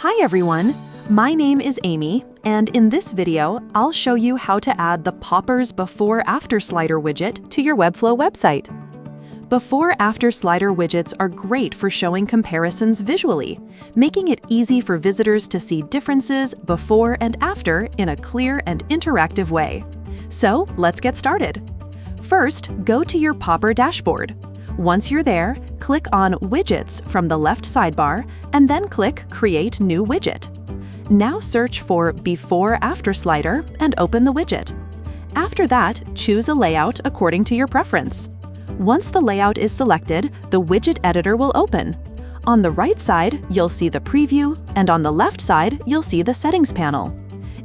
Hi everyone, my name is Amy, and in this video, I'll show you how to add the Poppers Before-After Slider widget to your Webflow website. Before-After Slider widgets are great for showing comparisons visually, making it easy for visitors to see differences before and after in a clear and interactive way. So let's get started. First, go to your Popper dashboard. Once you're there, click on Widgets from the left sidebar and then click Create New Widget. Now search for Before-After Slider and open the widget. After that, choose a layout according to your preference. Once the layout is selected, the widget editor will open. On the right side, you'll see the preview, and on the left side, you'll see the settings panel.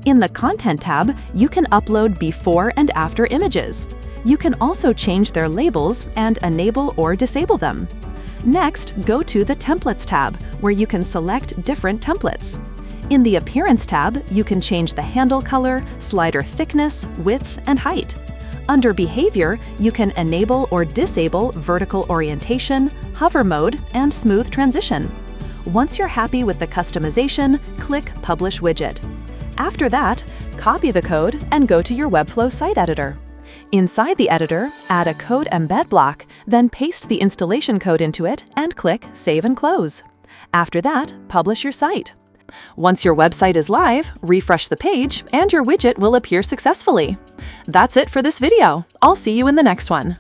In the Content tab, you can upload before and after images. You can also change their labels and enable or disable them. Next, go to the Templates tab, where you can select different templates. In the Appearance tab, you can change the handle color, slider thickness, width, and height. Under Behavior, you can enable or disable vertical orientation, hover mode, and smooth transition. Once you're happy with the customization, click Publish Widget. After that, copy the code and go to your Webflow site editor. Inside the editor, add a code embed block, then paste the installation code into it and click Save and Close. After that, publish your site. Once your website is live, refresh the page and your widget will appear successfully. That's it for this video. I'll see you in the next one.